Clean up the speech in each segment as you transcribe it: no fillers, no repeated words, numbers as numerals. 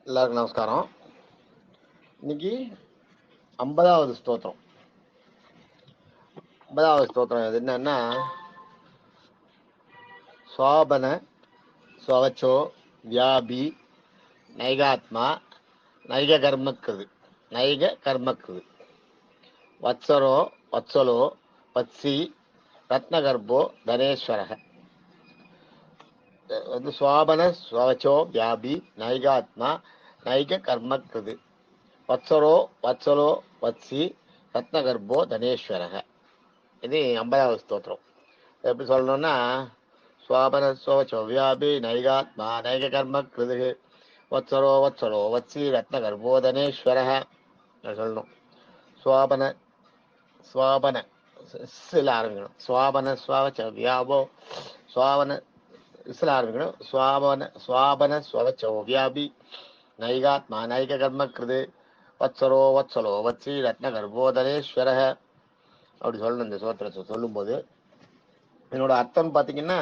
எல்லாருக்கும் நமஸ்காரம். இன்னைக்கு 50வது ஸ்தோத்திரம். 50வது ஸ்தோத்திரம் இது என்னன்னா, சுவாபன ஸ்வவச்சோ வியாபி நைகாத்மா நைக கர்மக்குது வத்சரோ வத்சலோ வத்சி ரத்னகர்போ தனேஸ்வரக. வந்து சுவாபன ஸ்வவச்சோ வியாபி நைகாத்மா நைக கர்மக்குது வத்சரோ வத்சலோ வத்சி ரத்னகர்போ தனேஸ்வரக. இது 50வது ஸ்தோத்திரம். எப்படி சொல்லணும்னா, சுவாபன ஸ்வவச்சோ வியாபி நைகாத்மா நைக கர்மக்குது வத்சரோ வத்சலோ வத்சி ரத்னகர்போ தனேஸ்வரக சொல்லணும். சுவாபன சுவாபன இஸ்ல ஆரம்பிக்கணும். சுவாபன ஸ்வவச்ச வியாபோ சுவாபன இஸ்ல ஆரம்பிக்கணும். சுவாபன ஸ்வவச்சோ வியாபி நைகாத்மா நைக கர்மக்கிருது வத்சரோ வத்சலோ வத்சி ரத்னகர்போ தனேஸ்வரக அப்படி சொல்லணும். இந்த சோத்திரத்தை சொல்லும்போது என்னோட அர்த்தம் பார்த்தீங்கன்னா,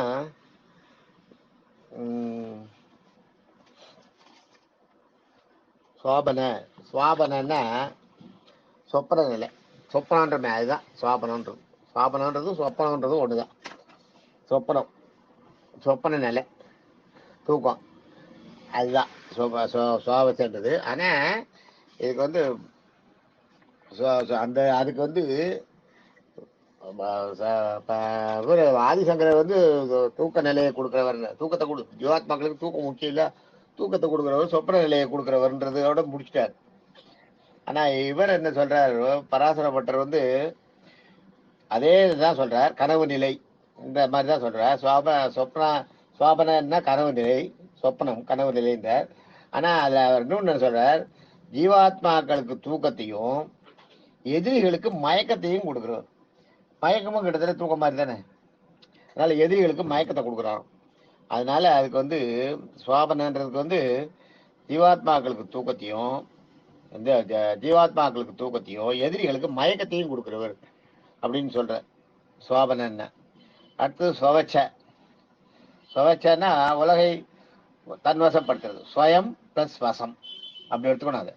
சுவாபனன்னா சொப்பன நிலை. சொப்பனன்றமே அதுதான் சுவாபனன்றது. சொப்பனன்றதும் ஒண்ணுதான். சொப்பன நிலை, தூக்கம், அதுதான் சுவாபச்சன்றது. ஆனா இதுக்கு வந்து அதுக்கு வந்து ஆதிசங்கரர் வந்து தூக்க நிலையை கொடுக்கிறவர். தூக்கத்தை ஜீவாத்மாக்களுக்கு தூக்கம் முக்கியம் இல்ல, தூக்கத்தை கொடுக்கிறவர் சொப்பன நிலையை கொடுக்கிறவர்ன்றதோட முடிச்சிட்டார். ஆனா இவர் என்ன சொல்றாரு, பராசரப்பட்டர் வந்து அதே இதுதான் சொல்றார். கனவு நிலை இந்த மாதிரிதான் சொல்றார். சுவாபனா கனவு நிலை, சொப்பனம் கனவு நிலைன்றார். ஆனா அதுல அவர் இன்னொன்னு சொல்றார், ஜீவாத்மாக்களுக்கு தூக்கத்தையும் எதிரிகளுக்கு மயக்கத்தையும் கொடுக்குறவர். மயக்கமும் கிட்டத்தட்ட தூக்கம் மாதிரி தானே. அதனால எதிரிகளுக்கு மயக்கத்தை கொடுக்குறான். அதனால அதுக்கு வந்து சுவாபனன்றதுக்கு வந்து ஜீவாத்மாக்களுக்கு தூக்கத்தையும் எதிரிகளுக்கு மயக்கத்தையும் கொடுக்குறவர் அப்படின்னு சொல்ற சுவாபன. அடுத்தது சுவச்சன்னா உலகை தன்வசப்படுத்துறது. ஸ்வயம் பிளஸ் வசம் அப்படி எடுத்துக்கணும். அது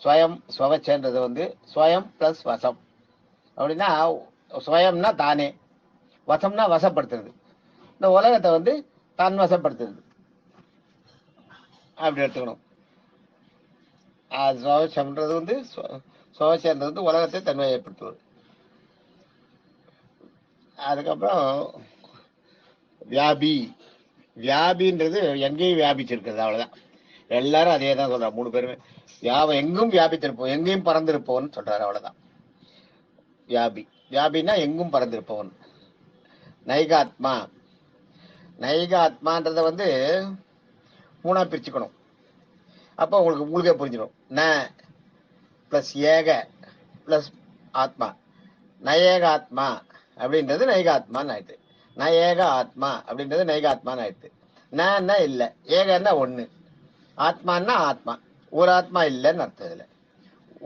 ஸ்வயம் சுவச்சன்றது வந்து ஸ்வயம் பிளஸ் வசம். அப்படின்னா ஸ்வயம்னா தானே, வசம்னா வசப்படுத்துறது. இந்த உலகத்தை வந்து தான் வசப்படுத்துறது அப்படி எடுத்துக்கணும். சுவச்சம்ன்றது வந்து சுவச்சன்றது வந்து உலகத்தை தன்மையப்படுத்துவது. அதுக்கப்புறம் வியாபின்றது எங்கேயும் வியாபிச்சிருக்கிறது, அவ்வளவுதான். எல்லாரும் அதே தான் சொல்றாங்க, 3 பேருமே. எங்கும் வியாபித்திருப்போம், எங்கேயும் பறந்திருப்போம்னு சொல்றாரு, அவ்வளவுதான். வியாபின்னா எங்கும் பறந்திருப்பவன். நைகாத்மான்றத வந்து 3ஆ பிரிச்சுக்கணும். அப்போ உங்களுக்கே புரிஞ்சிடும். ந பிளஸ் ஏக பிளஸ் ஆத்மா, நயேக ஆத்மா அப்படின்றது நைகாத்மான்னு ஆயிடுது. நயேக ஆத்மா அப்படின்றது நைகாத்மான்னு ஆயிடுது. ந இல்லை, ஏகன்னா ஒண்ணு, ஆத்மான்னா ஆத்மா. ஒரு ஆத்மா இல்லைன்னு அர்த்தம். இதுல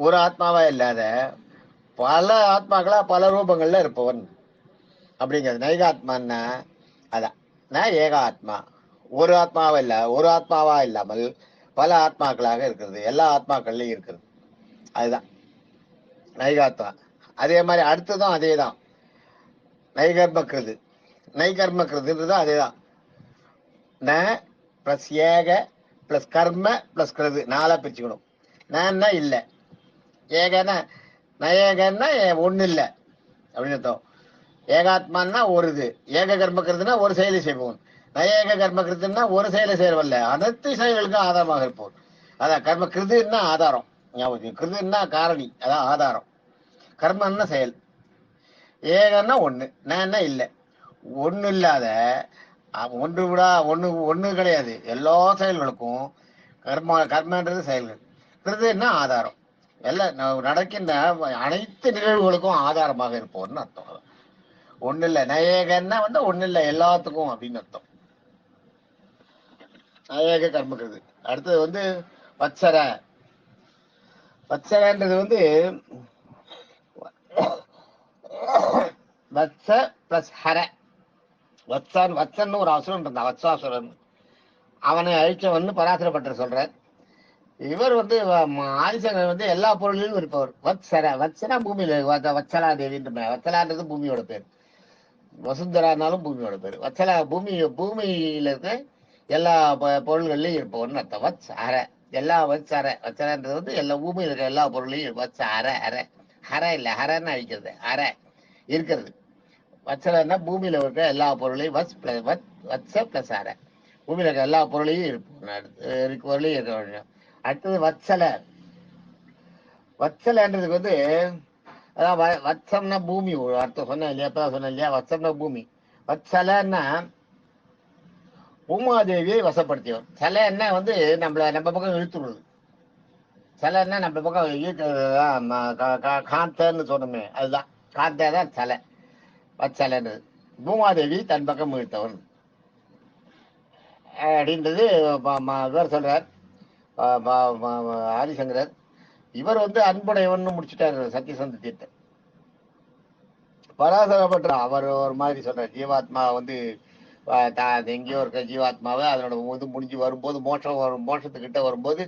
ஒரு ஆத்மாவா இல்லாத பல ஆத்மாக்களா பல ரூபங்கள்ல இருப்பவன் அப்படிங்கிறது நைகாத்மான்னா. அதான் நான் ஏக ஆத்மா, ஒரு ஆத்மாவா இல்லாமல் பல ஆத்மாக்களாக இருக்கிறது, எல்லா ஆத்மாக்கள்லயும் இருக்கிறது, அதுதான் நைகாத்மா. அதே மாதிரி அடுத்ததும் அதேதான், நைகர்மக்கிறது அதேதான். ந பிளஸ் ஏக பிளஸ் கர்ம பிளஸ் கிருது 4ஆ பிரிச்சுக்கணும். நன்னா இல்லை, ஏகன்னா நயேகன்னா ஒண்ணு இல்லை அப்படின்னு அர்த்தம். ஏகாத்மான்னா ஒரு இது, ஏக கர்மக்கிறதுனா ஒரு செயலை செய்வோம். நயேக கர்மக்கிறதுனா ஒரு செயலை செய்யறவல்ல, அனைத்து செயல்களுக்கும் ஆதாரமாக இருப்போம். அதான் கர்ம. கிருதுன்னா ஆதாரம், கிருதுன்னா காரணி, அதான் ஆதாரம். கர்மன்னா செயல். ஏகன்னா ஒண்ணு, நன்னா இல்லை, ஒண்ணு இல்லாத ஒண்ணு கிடையாது. எல்லா செயல்களுக்கும் கர்மன்றது செயல்கள், கிருதுன்னா ஆதாரம். எல்லாம் நடக்கின்ற அனைத்து நிகழ்வுகளுக்கும் ஆதாரமாக இருப்போம்னு அர்த்தம். ஒண்ணு இல்ல, நயேகன்னா வந்து ஒண்ணு இல்ல எல்லாத்துக்கும் அப்படின்னு அர்த்தம். நயேக கர்மக்கிறது. அடுத்தது வந்து வத்சரன்றது வந்து வத்ச பிளஸ் ஹர. வத்சன்னு ஒரு அசுரன் இருந்தான், வத்சாசுரன். அவனை அழிச்சவன் பராசரப்பட்டர் சொல்ற. இவர் வந்து ஆதிசங்கர் வந்து எல்லா பொருளிலும் இருப்பவர். வத்சனா பூமியில வத்சலா தேவின்ற வத்சலான்றது பூமியோட பேர். வசுந்தரானாலும் பூமியோட பேர். வத்சலா பூமியில இருக்க எல்லா பொருள்கள்லயும் இருப்பவர்னு அர்த்தம். வத்ஸ் அற எல்லா வத்சரன்றது வந்து எல்லா பூமியில இருக்க எல்லா பொருளையும் வத்ஸ் ஹர இல்ல ஹரன்னு அழிக்கிறது அற இருக்கிறது. வத்சலன்னா பூமியில இருக்க எல்லா பொருளையும் வத்ச பிளஸ் அற பூமியில இருக்க எல்லா பொருளையும் இருக்க. அடுத்தது வத்சலன்றதுக்கு வந்து அதான் வத்சம்னா பூமி ஒரு அர்த்தம் சொன்னேன் இல்லையா, அப்பதான் சொன்னேன் இல்லையா, வத்சம்னா பூமி. வத்சலன்னா பூமாதேவியை வசப்படுத்தியவர். சலைன்னா வந்து நம்ம பக்கம் இழுத்துடுறது. சலைன்னா நம்ம பக்கம் இழுக்கிறதுதான் காந்தன்னு சொன்னோமே, அதுதான் காந்தா தான் சலை. வத்சலன்றது பூமாதேவி தன் பக்கம் இழுத்தவன் அப்படின்றது இவர் சொல்றார் ஆதிசங்கரர். இவர் வந்து அன்புடையவன் முடிச்சுட்டாரு சத்தியசந்த தீர்த்தம். பராசரப்பட்ட அவர் ஒரு மாதிரி சொல்றார், ஜீவாத்மா வந்து எங்கேயோ இருக்க ஜீவாத்மாவை அதனோட வந்து முடிஞ்சு வரும்போது மோட்சத்துக்கிட்ட வரும்போது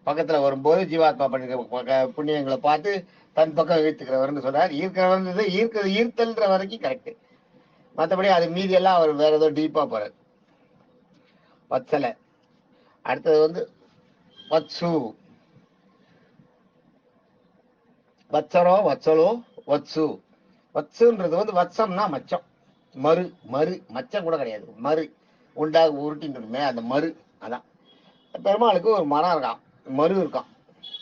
பக்கத்துல வரும்போது ஜீவாத்மா பண்ணிருக்க புண்ணியங்களை பார்த்து தன் பக்கம் இழுத்துக்கிறவர்னு சொல்றார். ஈர்த்தல்ன்ற வரைக்கும் கரெக்ட். மற்றபடி அது மீதி எல்லாம் அவர் வேற ஏதோ டீப்பா போறார். வத்சல. அடுத்தது வந்து வத்சு. வத்சலோ வத்சு. வத்சுன்றது வந்து வத்சம்னா மச்சம். மறு மச்சம் கூட கிடையாது, மறு உண்டாக உருட்டின்னு அந்த மறு. அதான் பெருமாளுக்கு ஒரு மரம் இருக்கான், மறு இருக்கான்,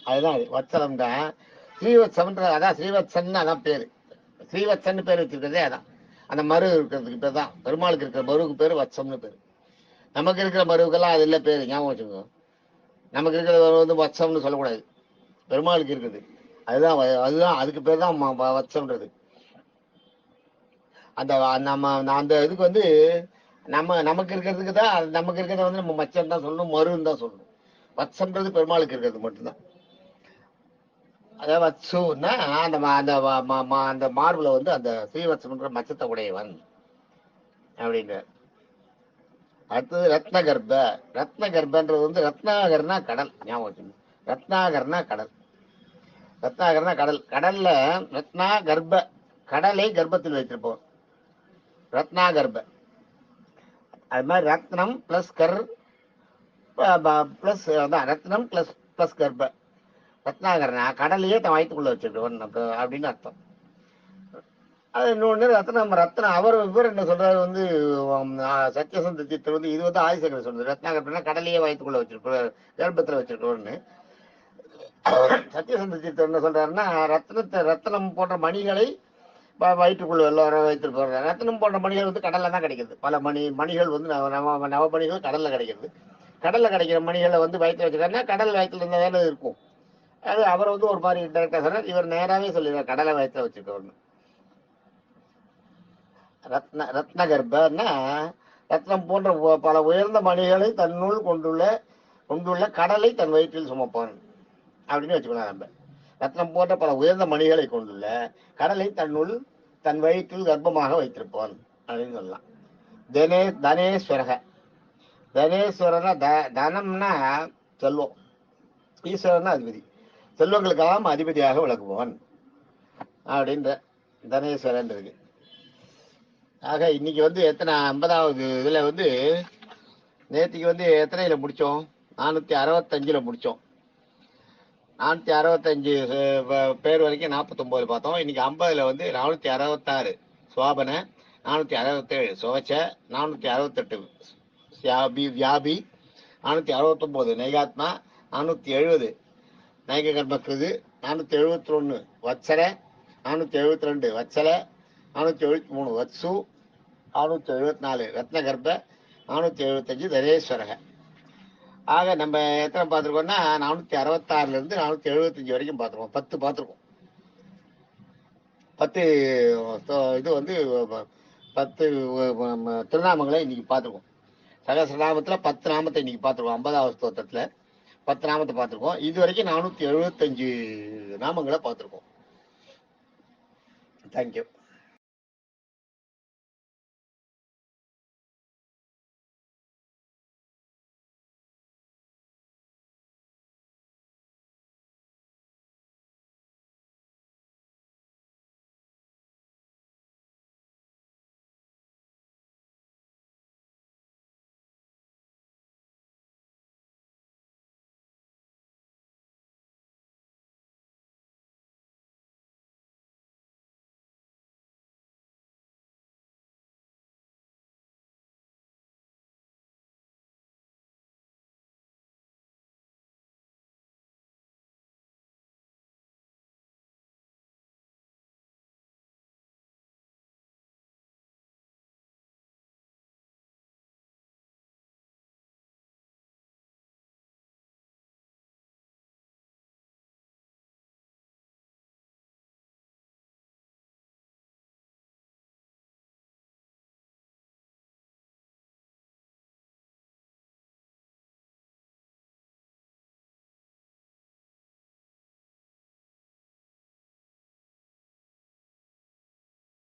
அதுதான் அது வத்சலம் தான். ஸ்ரீவத்சம்ன்ற அதான் ஸ்ரீவத்சன் அதான் பேரு. ஸ்ரீவத்சன் பேர் வச்சிருக்கிறதே அதான். அந்த மறு இருக்கிறதுக்கு பேர் தான் பெருமாளுக்கு இருக்கிற மருவுக்கு பேரு வத்சம்னு பேரு. நமக்கு இருக்கிற மருவுக்கெல்லாம் அது இல்லை பேரு, ஞாபகம் வச்சுக்கோங்க. நமக்கு இருக்கிற வந்து வத்சம்னு சொல்லக்கூடாது, பெருமாளுக்கு இருக்குது அதுதான் அதுக்கு பேர் தான் வத்சம்ன்றது. அந்த அந்த இதுக்கு வந்து நமக்கு இருக்கிறதுக்கு தான் நமக்கு இருக்கிறத வந்து நம்ம மச்சம் தான் சொல்லணும், மருன்னு தான் சொல்லணும். வத்சம்ன்றது பெருமாளுக்கு இருக்கிறது மட்டும்தான். அதாவது வத்சுன்னா அந்த அந்த மார்புல வந்து அந்த ஸ்ரீவத்சம்ன்ற மச்சத்தை உடையவன் அப்படின்ற. அடுத்தது ரத்னகர்ப்ப. ரத்னகர்ப்பன்றது வந்து ரத்னாகர்னா கடல், ஞாபகம் வச்சுக்கணும். ரத்னாகர்னா கடல். ரத்னாகர்னா கடல். கடல்ல ரத்னா கர்ப்ப, கடலை கர்ப்பத்தில் வைத்திருப்போம் ரத்னாகர்ப்ப. அது மாதிரி ரத்னம் பிளஸ் கர் பிளஸ் ரத்னம் பிளஸ் பிளஸ் கர்ப்ப. ரத்னாகரனா கடலையே தன் வயிற்றுக்குள்ள வச்சிருக்கவன் அப்படின்னு அர்த்தம். அது இன்னொன்று ரத்னம் அவர் இவர் என்ன சொல்றாரு வந்து சத்தியசந்த தீர்த்தர் வந்து இது வந்து ஆதிசங்கர் சொல்றது. ரத்னாகரனா கடலையே வயிற்றுக்குள்ள வச்சிருக்கிறார், கர்ப்பத்துல வச்சிருக்கிறவன்னு. சத்தியசந்த தீர்த்தர் என்ன சொல்றாருன்னா ரத்னம் போன்ற மணிகளை வயிற்றுக்குள்ள எல்லாரும் வைத்திருப்பாங்க. ரத்னம் போன்ற மணிகள் வந்து கடல்ல தான் கிடைக்கிறது. பல மணிகள் வந்து நவமணிகள் கடல்ல கிடைக்கிறது. கடல்ல கிடைக்கிற மணிகளை வந்து வயிற்று வச்சிருக்காருன்னா கடல் வயிற்றுல இருந்தா தானே இருக்கும். அது அவர் வந்து ஒரு மாதிரி டைரக்டா சொன்னார், இவர் நேராவே சொல்லிடுறார் கடலை வயிற்றுல வச்சிருக்கவர்னு. ரத்னகர்ப்பன்னா ரத்னம் போன்ற பல உயர்ந்த மணிகளை தன்னுள் கொண்டுள்ள கடலை தன் வயிற்றில் சுமப்பான் அப்படின்னு வச்சுக்கலாம். நம்ம ரத்னம் போன்ற பல உயர்ந்த மணிகளை கொண்டுள்ள கடலை தன் வயிற்றில் கர்ப்பமாக வைத்திருப்பான் அப்படின்னு சொல்லலாம். தனேஸ்வரக. தனேஸ்வரனா தனம்னா செல்வம், ஈஸ்வரனா அதிபதி, செல்வங்களுக்கெல்லாம் அதிபதியாக விளக்குவான் அப்படின்ற தனேஸ்வரன் இருக்கு. ஆக இன்னைக்கு வந்து எத்தனை 50வது இதுல வந்து நேற்றுக்கு வந்து எத்தனையில முடிச்சோம்? 465 முடிச்சோம். 465 பேர் வரைக்கும் 49 பார்த்தோம். இன்னைக்கு 50ல வந்து 466 சுவாபன, 467 சுவச்ச, 468 வியாபி, 469 நைகாத்மா, 470 நைக கர்மக்கிருது, 471 வத்சர, 472 வத்சல, 473 வத்சு, 474 ரத்னகர்ப்ப, 475 தனேஸ்வரக. ஆக நம்ம எத்தனை பார்த்துருக்கோம்னா 466 இருந்து 475 வரைக்கும் பார்த்துருக்கோம். 10 பார்த்துருக்கோம். 10 இது வந்து 10 திருநாமங்களை இன்னைக்கு பார்த்துருக்கோம். சகசிரநாமத்துல 10 நாமத்தை இன்னைக்கு பார்த்துருக்கோம். 50வது ஸ்தோத்திரத்துல 10 நாமத்தை பார்த்துருக்கோம். இது வரைக்கும் 475 நாமங்களை பார்த்துருக்கோம். தேங்க்யூ.